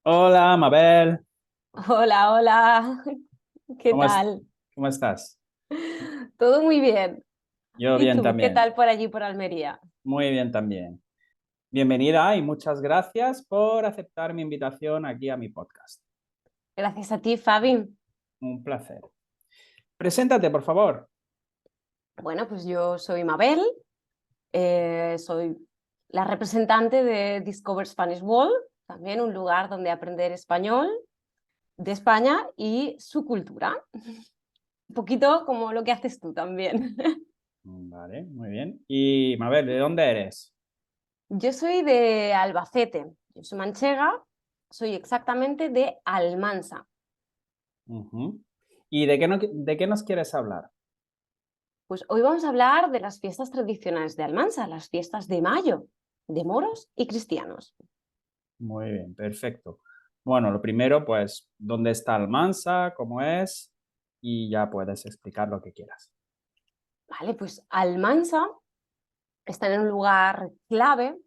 Hola, Mabel. Hola, hola, ¿qué ¿Cómo, tal? cómo estás? Todo muy bien. Yo ¿Y bien tú, qué también. tal por allí, por Almería? Muy bien también. Bienvenida y muchas gracias por aceptar mi invitación aquí a mi podcast. Gracias a ti, Fabi. Un placer. Preséntate, por favor. Bueno, pues yo soy Mabel, soy la representante de Discover Spanish World, también un lugar donde aprender español de España y su cultura. Un poquito como lo que haces tú también. Vale, muy bien. Y Mabel, ¿de dónde eres? Yo soy de Albacete, yo soy manchega, soy exactamente de Almansa. Ujú. ¿Y de qué nos quieres hablar? Pues hoy vamos a hablar de las fiestas tradicionales de Almansa, las fiestas de mayo, de moros y cristianos. Muy bien, perfecto. Bueno, lo primero, pues, ¿dónde está Almansa? ¿Cómo es? Y ya puedes explicar lo que quieras. Vale, pues Almansa está en un lugar clave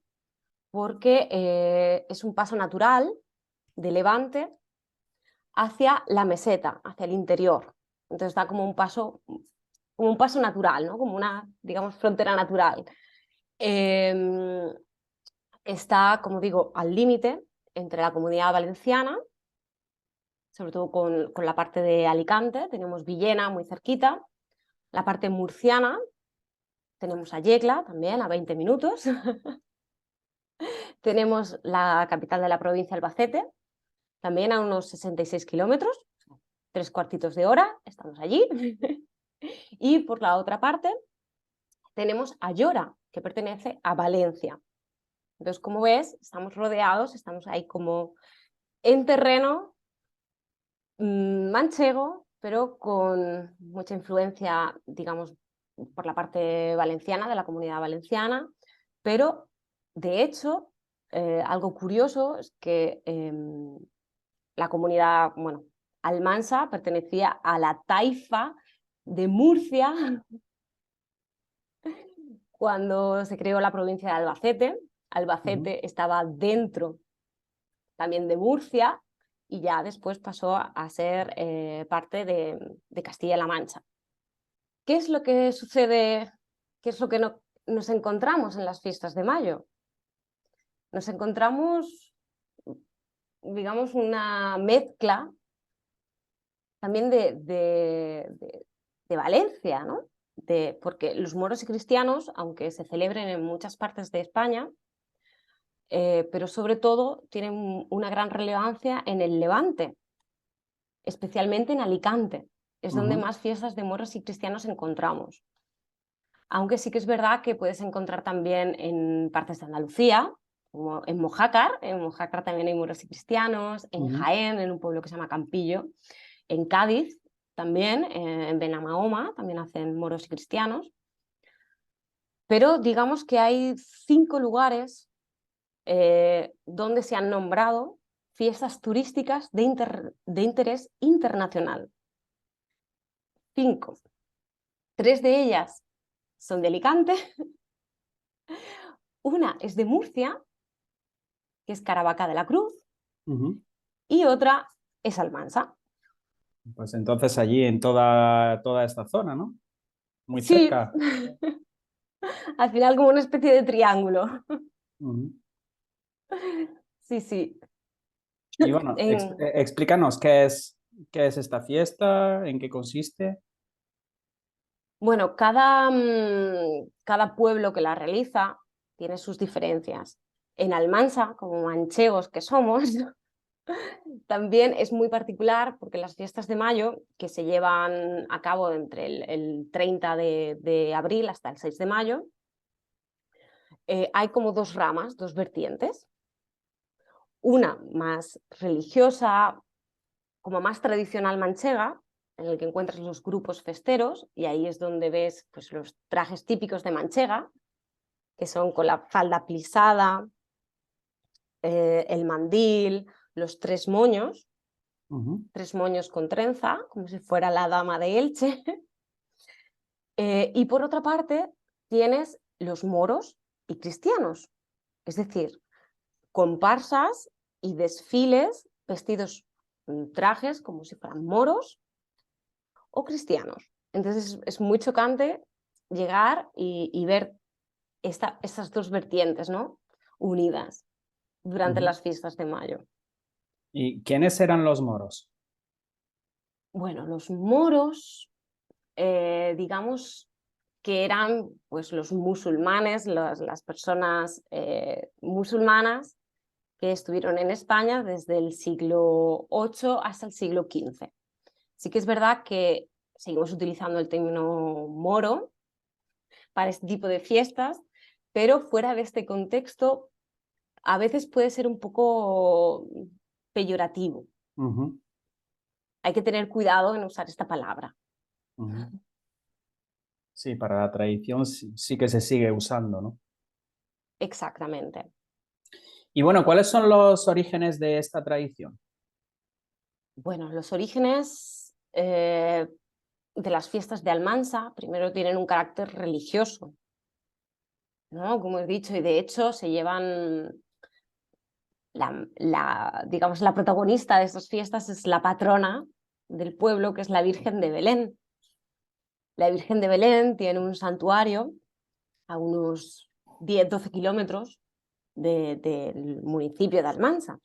porque es un paso natural de Levante hacia la meseta, hacia el interior. Entonces da como un paso natural, ¿no? Como una, digamos, frontera natural. Eh, Está, como digo, al límite entre la Comunidad Valenciana, sobre todo con la parte de Alicante, tenemos Villena muy cerquita, la parte murciana, tenemos a Yecla también a 20 minutos, tenemos la capital de la provincia, Albacete, también a unos 66 kilómetros, 3 cuartitos de hora, estamos allí. Y por la otra parte tenemos a Llora, que pertenece a Valencia. Entonces, como ves, estamos rodeados, estamos ahí como en terreno manchego, pero con mucha influencia, digamos, por la parte valenciana, de la Comunidad Valenciana, pero de hecho, algo curioso es que la comunidad, bueno, almansa pertenecía a la taifa de Murcia cuando se creó la provincia de Albacete. Ujú. Albacete estaba dentro también de Murcia y ya después pasó a ser parte de Castilla-La Mancha. ¿Qué es lo que sucede? ¿Qué es lo que nos encontramos en las fiestas de mayo? Nos encontramos, digamos, una mezcla también de Valencia, ¿no? Porque los moros y cristianos, aunque se celebren en muchas partes de España, pero sobre todo tienen una gran relevancia en el Levante, especialmente en Alicante. Es donde Ujú. más fiestas de moros y cristianos encontramos. Aunque sí que es verdad que puedes encontrar también en partes de Andalucía, como en Mojácar también hay moros y cristianos, en Ujú. Jaén, en un pueblo que se llama Campillo, en Cádiz también, en Benamahoma también hacen moros y cristianos, pero digamos que hay 5 lugares donde se han nombrado fiestas turísticas de interés internacional. 5. 3 de ellas son de Alicante, una es de Murcia, que es Caravaca de la Cruz, Ujú. y otra es Almansa. Pues entonces allí en toda esta zona, ¿no? Muy Sí, cerca. al final como una especie de triángulo. Ujú. Sí, sí. Y bueno, En, explícanos qué es esta fiesta, en qué consiste. bueno, cada pueblo que la realiza tiene sus diferencias. En Almansa, como manchegos que somos, también es muy particular porque las fiestas de mayo, que se llevan a cabo entre el 30 de abril hasta el 6 de mayo, hay como 2 ramas, 2 vertientes. Una más religiosa, como más tradicional manchega, en el que encuentras los grupos festeros y ahí es donde ves pues, los trajes típicos de manchega, que son con la falda plisada, el mandil, los 3 moños, Ujú. 3 moños con trenza, como si fuera la dama de Elche. Y por otra parte tienes los moros y cristianos, es decir, comparsas y desfiles vestidos trajes como si fueran moros o cristianos. Entonces es muy chocante llegar y ver estas dos vertientes, ¿no?, unidas durante las fiestas de mayo. ¿Y quiénes eran los moros? Bueno, los moros, digamos que eran pues los musulmanes, las personas musulmanas que estuvieron en España desde el siglo VIII hasta el siglo XV. Sí que es verdad que seguimos utilizando el término moro para este tipo de fiestas, pero fuera de este contexto a veces puede ser un poco peyorativo. Ujú, Hay que tener cuidado en usar esta palabra. ujú. Sí, para la tradición sí que se sigue usando, ¿no? Exactamente. Y bueno, ¿cuáles son los orígenes de esta tradición? Bueno, los orígenes de las fiestas de Almansa primero tienen un carácter religioso, ¿no?, como he dicho, y de hecho se llevan digamos, la protagonista de estas fiestas es la patrona del pueblo, que es la Virgen de Belén. La Virgen de Belén tiene un santuario a unos 10-12 kilómetros del municipio de Almansa.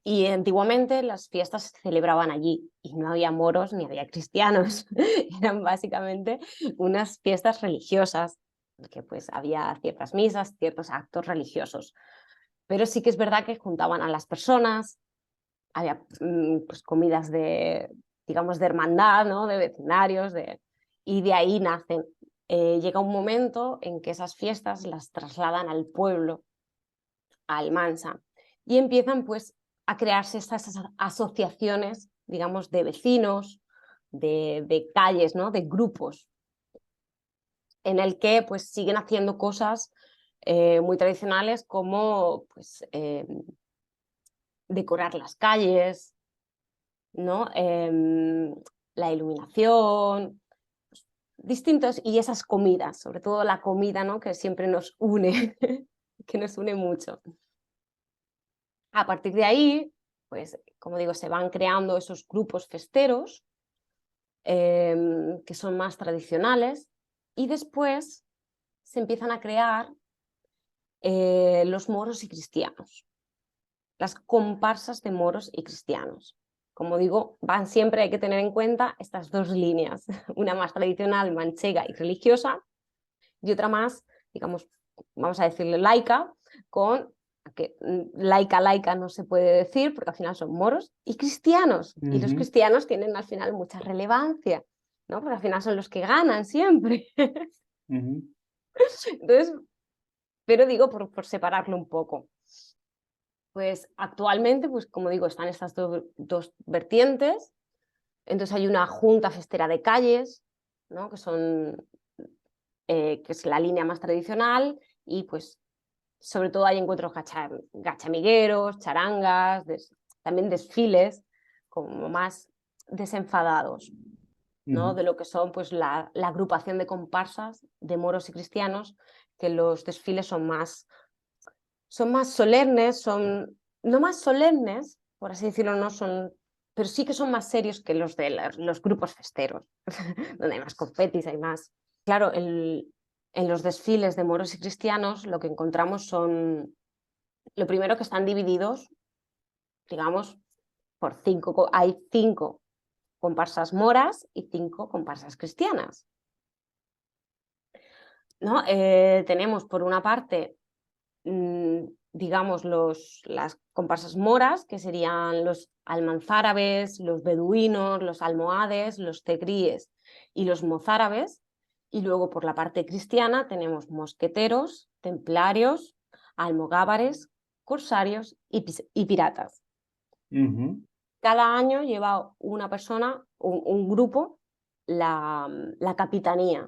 Y antiguamente las fiestas se celebraban allí y no había moros ni había cristianos. Eran básicamente unas fiestas religiosas, que pues había ciertas misas, ciertos actos religiosos. Pero sí que es verdad que juntaban a las personas, había pues comidas de, digamos, de hermandad, ¿no?, de vecinarios, y de ahí nacen. Llega un momento en que esas fiestas las trasladan al pueblo, a Almansa, y empiezan pues a crearse estas asociaciones, digamos, de vecinos, de calles, ¿no?, de grupos, en el que pues siguen haciendo cosas muy tradicionales como pues, decorar las calles, ¿no? La iluminación, distintos, y esas comidas, sobre todo la comida, ¿no?, que siempre nos une, que nos une mucho. A partir de ahí, pues, como digo, se van creando esos grupos festeros que son más tradicionales, y después se empiezan a crear los moros y cristianos, las comparsas de moros y cristianos. Como digo, van siempre, hay que tener en cuenta estas dos líneas, una más tradicional, manchega y religiosa, y otra más, digamos, vamos a decirle laica, con que laica no se puede decir porque al final son moros y cristianos, y los Ujú, cristianos tienen al final mucha relevancia, ¿no?, porque al final son los que ganan siempre. ujú, Entonces, pero digo por separarlo un poco. Pues actualmente, pues como digo, están estas dos vertientes. Entonces hay una junta festera de calles, ¿no?, que son que es la línea más tradicional, y pues sobre todo hay encuentros gachamigueros, charangas, también desfiles como más desenfadados, ¿no?, ujú. de lo que son pues la agrupación de comparsas de moros y cristianos, que los desfiles son más solemnes, son no más solemnes, por así decirlo, no son, pero sí que son más serios que los de los grupos festeros, donde hay más confetis, hay más. Claro, en los desfiles de moros y cristianos lo que encontramos son, lo primero, que están divididos, digamos, por hay 5 comparsas moras y 5 comparsas cristianas, ¿no? Tenemos por una parte, digamos, las comparsas moras, que serían los almanzárabes, los beduinos, los almohades, los tegríes y los mozárabes. Y luego por la parte cristiana tenemos mosqueteros, templarios, almogávares, corsarios y piratas. Ujú, Cada año lleva una persona, un grupo, la capitanía,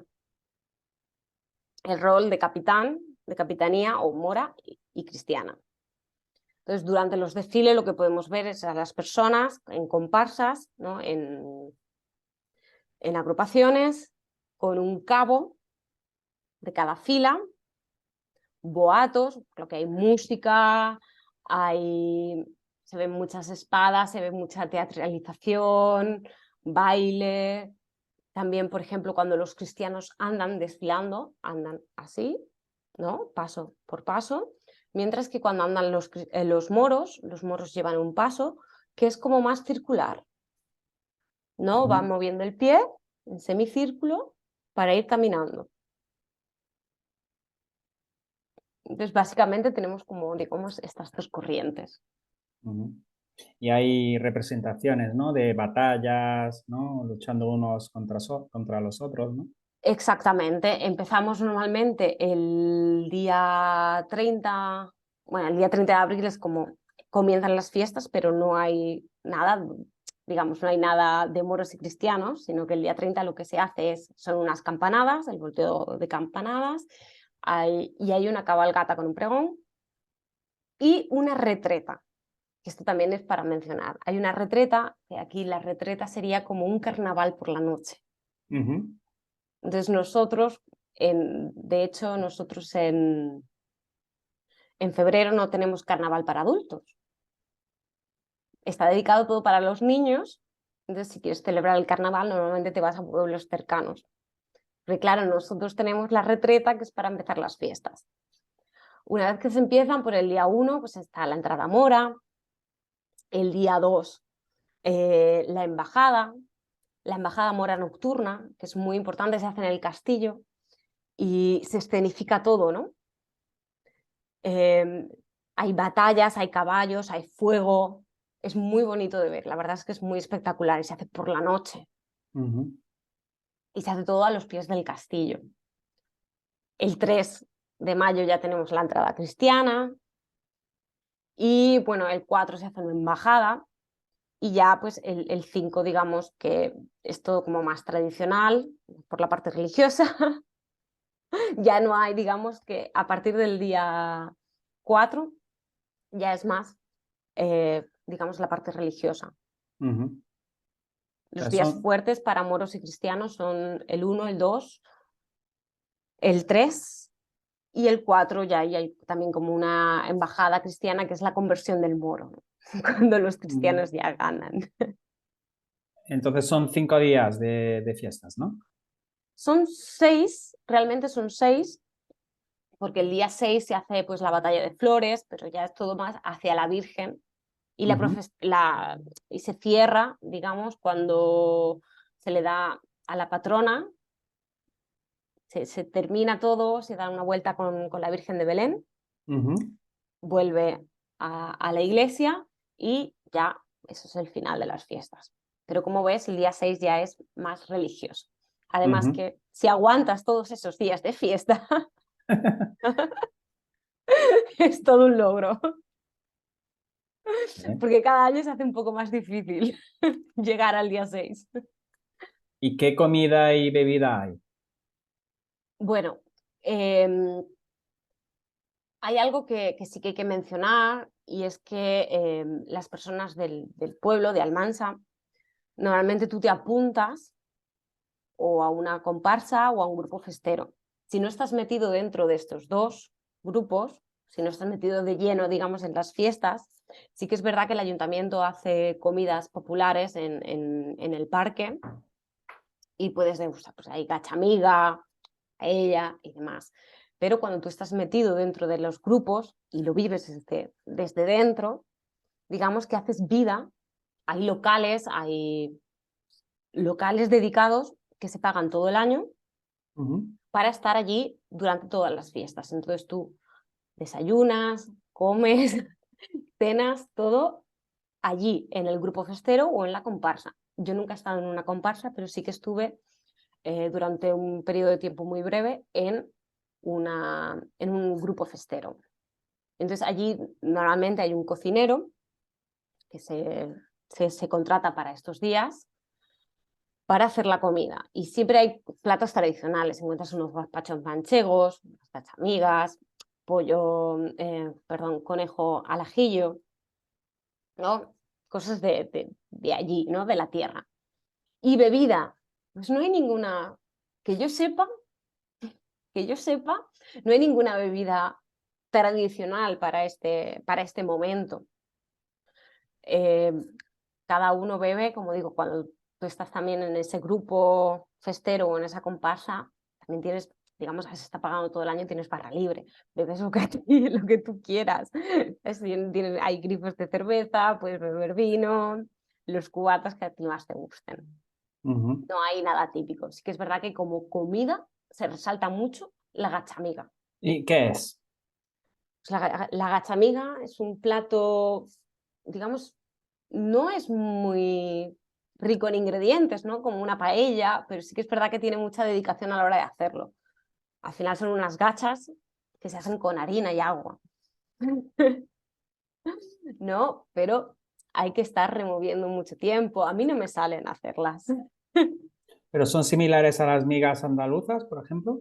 el rol de capitán, de capitanía o mora y cristiana. Entonces, durante los desfiles lo que podemos ver es a las personas en comparsas, ¿no?, en agrupaciones, con un cabo de cada fila, boatos, lo que hay música, hay Se ven muchas espadas, se ve mucha teatralización, baile. También, por ejemplo, cuando los cristianos andan desfilando, andan así, ¿no? Paso por paso. Mientras que cuando andan los moros llevan un paso que es como más circular, ¿no? Van moviendo el pie en semicírculo para ir caminando. Entonces, básicamente tenemos como, digamos, estas dos corrientes. Y hay representaciones, ¿no? De batallas, ¿no? Luchando unos contra los otros, ¿no? Exactamente. Empezamos normalmente el día 30, bueno, el día 30 de abril es como comienzan las fiestas, pero no hay nada, digamos, no hay nada de moros y cristianos, sino que el día 30 lo que se hace son unas campanadas, el volteo de campanadas, y hay una cabalgata con un pregón y una retreta, que esto también es para mencionar. Hay una retreta, que aquí la retreta sería como un carnaval por la noche. Entonces nosotros, de hecho, nosotros en febrero no tenemos carnaval para adultos. Está dedicado todo para los niños, entonces si quieres celebrar el carnaval normalmente te vas a pueblos cercanos. Porque claro, nosotros tenemos la retreta que es para empezar las fiestas. Una vez que se empiezan, por el día 1 pues está la entrada mora, el día 2 la embajada mora nocturna, que es muy importante, se hace en el castillo y se escenifica todo, ¿no? Hay batallas, hay caballos, hay fuego, es muy bonito de ver, la verdad es que es muy espectacular y se hace por la noche y se hace todo a los pies del castillo. El 3 de mayo ya tenemos la entrada cristiana y bueno, el 4 se hace una embajada y ya pues el 5 digamos que es todo como más tradicional por la parte religiosa. Ya no hay, digamos que a partir del día 4 ya es más, digamos, la parte religiosa. Los días Son, fuertes para moros y cristianos son el 1, el 2, el 3 y el 4 ya hay también como una embajada cristiana que es la conversión del moro, ¿no? Cuando los cristianos ya ganan. entonces son 5 días de fiestas, ¿no? Son 6, realmente son 6, porque el día 6 se hace pues la batalla de flores, pero ya es todo más hacia la Virgen y, y se cierra, digamos, cuando se le da a la patrona, se termina todo, se da una vuelta con la Virgen de Belén, vuelve a la iglesia y ya eso es el final de las fiestas. Pero como ves, el día 6 ya es más religioso. Además que si aguantas todos esos días de fiesta, es todo un logro. Porque cada año se hace un poco más difícil llegar al día 6. ¿Y qué comida y bebida hay? Bueno, hay algo que sí que hay que mencionar y es que las personas del pueblo de Almansa, normalmente tú te apuntas o a una comparsa o a un grupo festero. Si no estás metido dentro de estos dos grupos, si no estás metido de lleno, digamos, en las fiestas, sí que es verdad que el ayuntamiento hace comidas populares en el parque y puedes degustar, pues hay gachamiga, paella y demás. Pero cuando tú estás metido dentro de los grupos y lo vives desde dentro, digamos que haces vida, hay locales dedicados que se pagan todo el año para estar allí durante todas las fiestas. Entonces tú desayunas, comes, cenas, todo allí en el grupo festero o en la comparsa. Yo nunca he estado en una comparsa, pero sí que estuve durante un periodo de tiempo muy breve en un grupo festero. Entonces allí normalmente hay un cocinero que se contrata para estos días para hacer la comida. Y siempre hay platos tradicionales. Encuentras unos gazpachos manchegos, unas cachamigas, conejo al ajillo, ¿no? Cosas de allí, ¿no? De la tierra. Y bebida, pues no hay ninguna, que yo sepa, no hay ninguna bebida tradicional para este momento. cada uno bebe, como digo, cuando tú estás también en ese grupo festero o en esa comparsa, también tienes, digamos, que se está pagando todo el año, tienes barra libre, bebes lo que, lo que tú quieras. Hay grifos de cerveza, puedes beber vino, los cubatas que a ti más te gusten. Ujú. No hay nada típico. Sí que es verdad que como comida se resalta mucho la gachamiga. ¿Y qué es? Pues la gachamiga es un plato, digamos, no es muy rico en ingredientes, ¿no? Como una paella, pero sí que es verdad que tiene mucha dedicación a la hora de hacerlo. Al final son unas gachas que se hacen con harina y agua, ¿no? Pero hay que estar removiendo mucho tiempo. A mí no me salen hacerlas. ¿Pero son similares a las migas andaluzas, por ejemplo?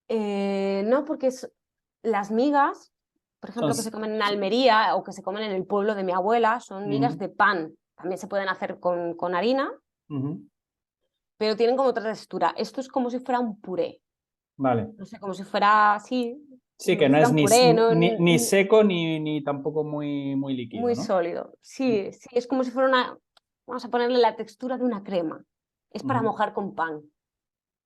No, porque las migas, por Son... ejemplo, que se comen en Almería o que se comen en el pueblo de mi abuela, son migas Ujú, de pan. También se pueden hacer con harina, ujú. pero tienen como otra textura. Esto es como si fuera un puré. Vale. No sé, como si fuera así, Sí, como que si no fuera es un puré, ¿no? ni seco ni tampoco muy líquido, Muy ¿no? sólido. Sí, sí, es como si fuera una, vamos a ponerle la textura de una crema. Es para Ujú. mojar con pan.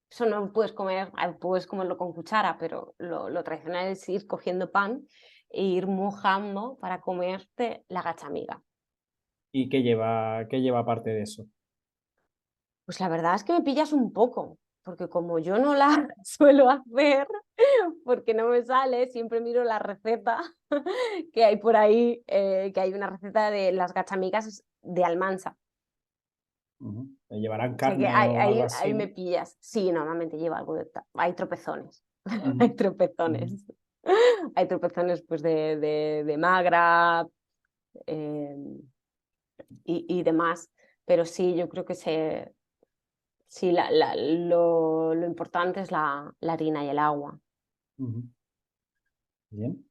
Eso no lo puedes comer, puedes comerlo con cuchara, pero lo tradicional es ir cogiendo pan e ir mojando para comerte la gachamiga. ¿Y qué lleva aparte de eso? Pues la verdad es que me pillas un poco, porque como yo no la suelo hacer, porque no me sale, siempre miro la receta que hay por ahí, que hay una receta de las gachamigas de Almansa. Ujú. ¿Llevarán O sea que carne o algo ahí así, me no? pillas. Sí, normalmente lleva algo de... Hay tropezones. Hay Ujú, ujú, tropezones. Hay tropezones pues de magra eh, y demás. Pero sí, yo creo que sí, lo importante es la harina y el agua. ujú. Bien.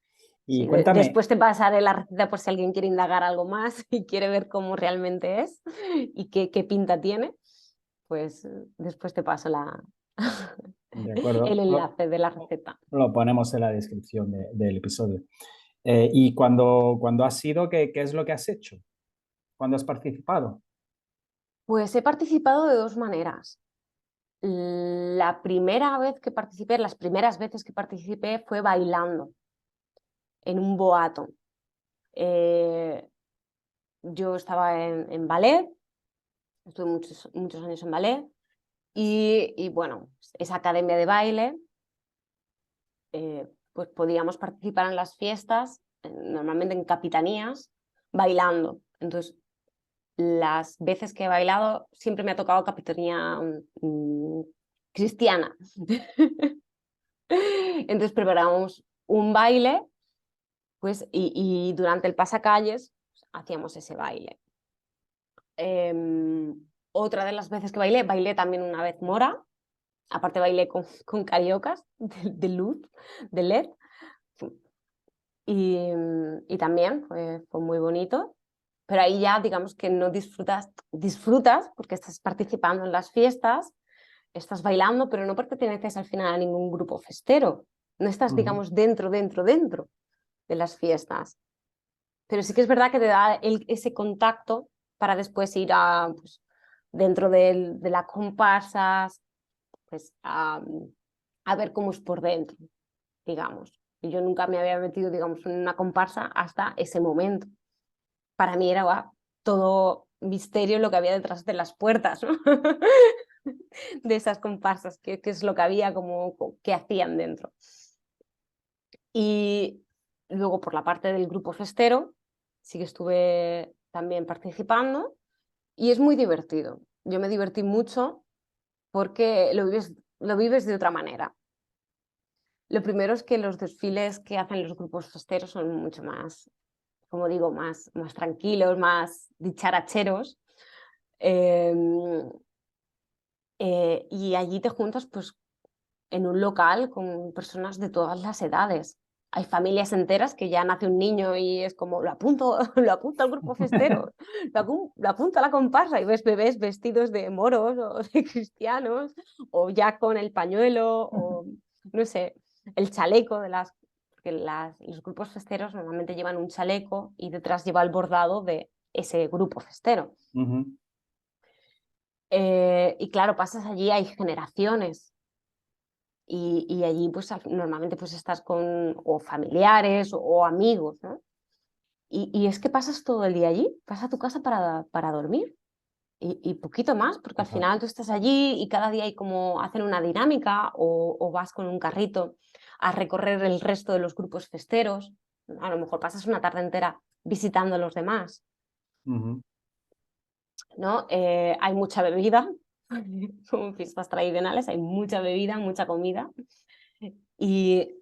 Y Sí, cuéntame, después te pasaré la receta por si alguien quiere indagar algo más y quiere ver cómo realmente es y qué pinta tiene. Pues después te paso de el acuerdo, enlace de la receta. lo ponemos en la descripción del episodio. Y cuando has ido, qué es lo que has hecho? ¿Cuándo has participado? Pues he participado de dos maneras. La primera vez que participé, las primeras veces que participé fue bailando en un boato. Eh, yo estaba en ballet, estuve muchos años en ballet y bueno, esa academia de baile, pues podíamos participar en las fiestas, normalmente en capitanías, bailando. Entonces, las veces que he bailado siempre me ha tocado capitanía cristiana. Entonces preparamos un baile, pues, y durante el pasacalles pues, hacíamos ese baile. Otra de las veces que bailé también una vez mora, aparte bailé con cariocas de luz, de LED, y también fue muy bonito. Pero ahí ya digamos que no disfrutas porque estás participando en las fiestas, estás bailando, pero no perteneces al final a ningún grupo festero. No estás, Ujú, digamos, dentro de las fiestas. Pero sí que es verdad que te da ese contacto para después ir a, pues, dentro de las comparsas, pues, a ver cómo es por dentro, digamos. Y yo nunca me había metido, digamos, en una comparsa hasta ese momento. Para mí era todo misterio lo que había detrás de las puertas, ¿no? De esas comparsas, qué es lo que había, como, qué hacían dentro. Y luego por la parte del grupo festero, sí que estuve también participando y es muy divertido. Yo me divertí mucho porque lo vives de otra manera. Lo primero es que los desfiles que hacen los grupos festeros son mucho más, como digo, más tranquilos, más dicharacheros. Eh, y allí te juntas pues en un local con personas de todas las edades. Hay familias enteras que ya nace un niño y es como, lo apunto, lo apunto al grupo festero, lo apunto a la comparsa y ves bebés vestidos de moros o de cristianos o ya con el pañuelo o, no sé, el chaleco de porque los grupos festeros normalmente llevan un chaleco y detrás lleva el bordado de ese grupo festero. Ujú. Y claro, pasas allí, hay generaciones. Y allí pues normalmente pues estás con o familiares o amigos, ¿no? Y es que pasas todo el día allí, vas a tu casa para dormir y poquito más, porque al final Exacto. tú estás allí y cada día hay como hacen una dinámica o vas con un carrito a recorrer el resto de los grupos festeros. A lo mejor pasas una tarde entera visitando a los demás, Ujú. ¿no? Hay mucha bebida, como fiestas tradicionales, hay mucha bebida, mucha comida. Y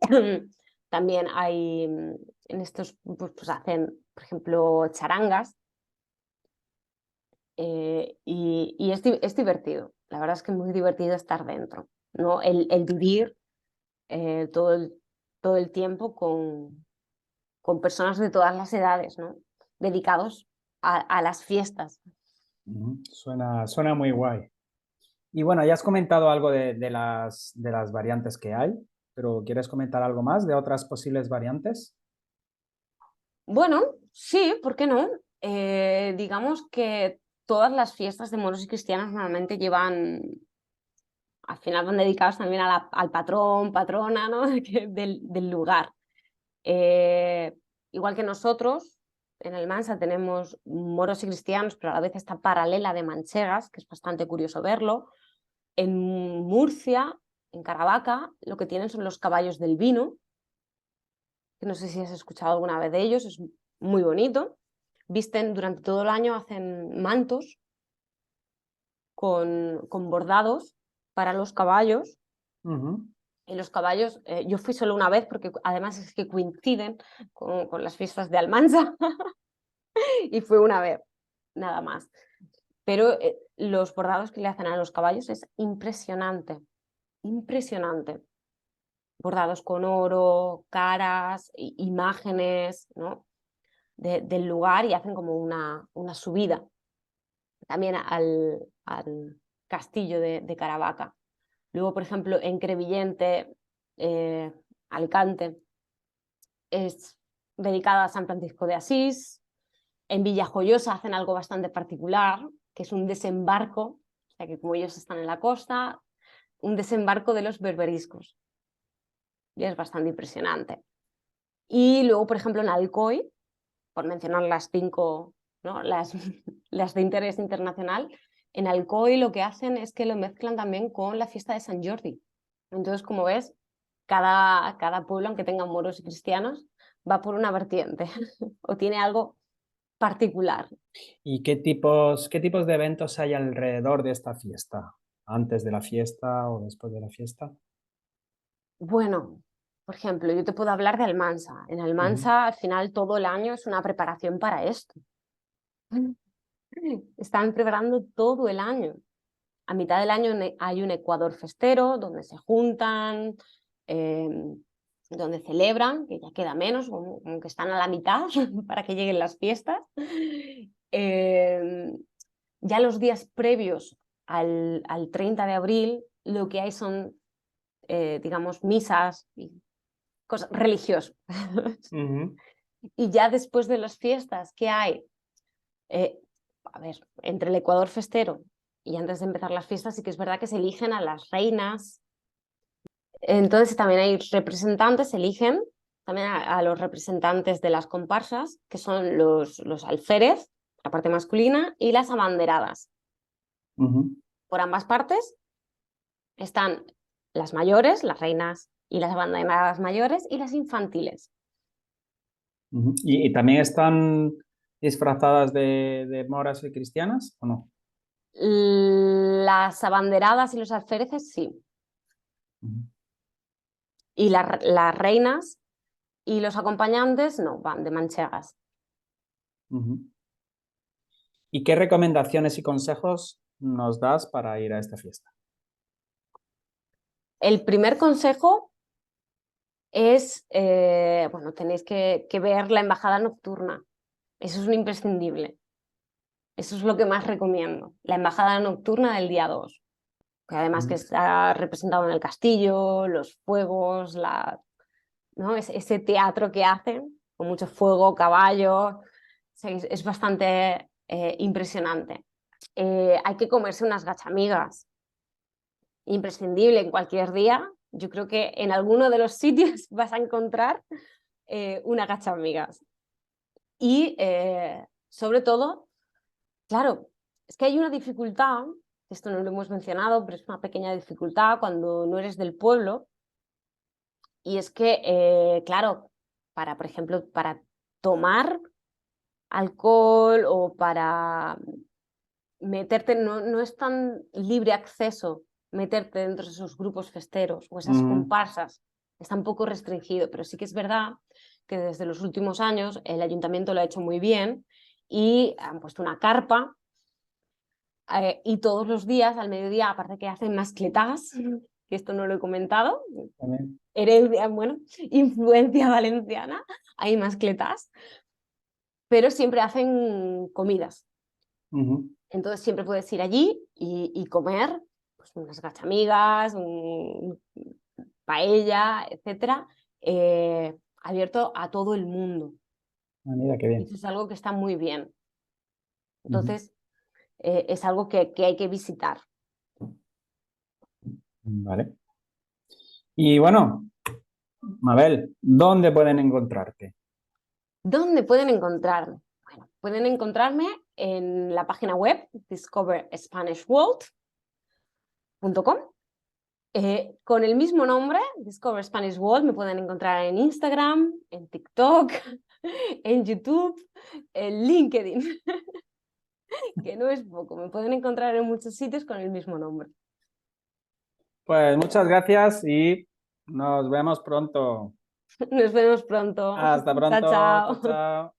también hay, en estos pues hacen, por ejemplo, charangas, y es divertido. La verdad es que es muy divertido estar dentro, ¿no? El vivir eh, todo, el, todo el tiempo con personas de todas las edades, ¿no? Dedicados a las fiestas. Ujú. Suena muy guay. Y bueno, ya has comentado algo de las variantes que hay, pero ¿quieres comentar algo más de otras posibles variantes? Bueno, sí, ¿por qué no? Digamos que todas las fiestas de moros y cristianos normalmente llevan, al final van dedicados también al patrón, patrona, ¿no? del lugar. Eh, Igual que nosotros, en Almansa tenemos moros y cristianos, pero a la vez esta paralela de manchegas, que es bastante curioso verlo. En Murcia, en Caravaca, lo que tienen son los caballos del vino, que no sé si has escuchado alguna vez de ellos, es muy bonito. Visten durante todo el año, hacen mantos con bordados para los caballos. Ujú. Y los caballos, yo fui solo una vez porque además es que coinciden con las fiestas de Almansa y fue una vez, nada más. Pero los bordados que le hacen a los caballos es impresionante, impresionante. Bordados con oro, caras, imágenes, ¿no? Del lugar y hacen como una subida también al castillo de Caravaca. Luego, por ejemplo, en Crevillente, eh, Alicante, es dedicada a San Francisco de Asís. En Villajoyosa hacen algo bastante particular, que es un desembarco, o sea que como ellos están en la costa, un desembarco de los berberiscos. Y es bastante impresionante. Y luego, por ejemplo, en Alcoy, por mencionar las cinco, ¿no? las de interés internacional, en Alcoy lo que hacen es que lo mezclan también con la fiesta de San Jordi. Entonces, como ves, cada pueblo, aunque tenga moros y cristianos, va por una vertiente o tiene algo particular. ¿Y qué tipos de eventos hay alrededor de esta fiesta? ¿Antes de la fiesta o después de la fiesta? Bueno, por ejemplo, yo te puedo hablar de Almansa. En Ujú. Almansa, al final, todo el año es una preparación para esto. Están preparando todo el año. A mitad del año hay un Ecuador festero donde se juntan, eh, donde celebran, que ya queda menos, como que están a la mitad para que lleguen las fiestas. Eh, ya los días previos al 30 de abril lo que hay son, digamos, misas y cosas religiosas. Ujú. Y ya después de las fiestas, ¿qué hay? A ver, entre el Ecuador festero y antes de empezar las fiestas, sí que es verdad que se eligen a las reinas. Entonces también hay representantes, se eligen también a los representantes de las comparsas, que son los alférez, la parte masculina, y las abanderadas. Ujú. Por ambas partes están las mayores, las reinas y las abanderadas mayores, y las infantiles. Ujú. Y también están disfrazadas de moras y cristianas o no? Las abanderadas y los alféreces, sí. Ujú. Y las reinas y los acompañantes, no, van de manchegas. Ujú. ¿Y qué recomendaciones y consejos nos das para ir a esta fiesta? El primer consejo es, bueno, tenéis que ver la embajada nocturna. Eso es un imprescindible. Eso es lo que más recomiendo. La embajada nocturna del día 2, que además que Ujú. está representado en el castillo, los fuegos, ¿no? Ese teatro que hacen, con mucho fuego, caballos. Sí, es bastante impresionante. Hay que comerse unas gachamigas, imprescindible en cualquier día. Yo creo que en alguno de los sitios vas a encontrar una gachamigas. Y sobre todo, claro, es que hay una dificultad, esto no lo hemos mencionado, pero es una pequeña dificultad cuando no eres del pueblo, y es que, claro, para, por ejemplo, para tomar alcohol o para meterte, no es tan libre acceso meterte dentro de esos grupos festeros o esas Ujú. comparsas, está un poco restringido, pero sí que es verdad que desde los últimos años el ayuntamiento lo ha hecho muy bien y han puesto una carpa y todos los días al mediodía, aparte que hacen mascletás, que esto no lo he comentado, También. herencia, bueno, influencia valenciana, hay mascletás, pero siempre hacen comidas. Ujú. Entonces siempre puedes ir allí y comer pues, unas gachamigas, un paella, etcétera, abierto a todo el mundo. Ah, mira qué Y bien. eso es algo que está muy bien. Ujú. Entonces, es algo que hay que visitar. Vale. Y bueno, Mabel, ¿dónde pueden encontrarte? ¿Dónde pueden encontrarme? Bueno, pueden encontrarme en la página web discoverspanishworld.com. Con el mismo nombre, Discover Spanish World, me pueden encontrar en Instagram, en TikTok, en YouTube, en LinkedIn, que no es poco. Me pueden encontrar en muchos sitios con el mismo nombre. Pues muchas gracias y nos vemos pronto. Nos vemos pronto. Hasta Chao, pronto. Chao, chao. chao.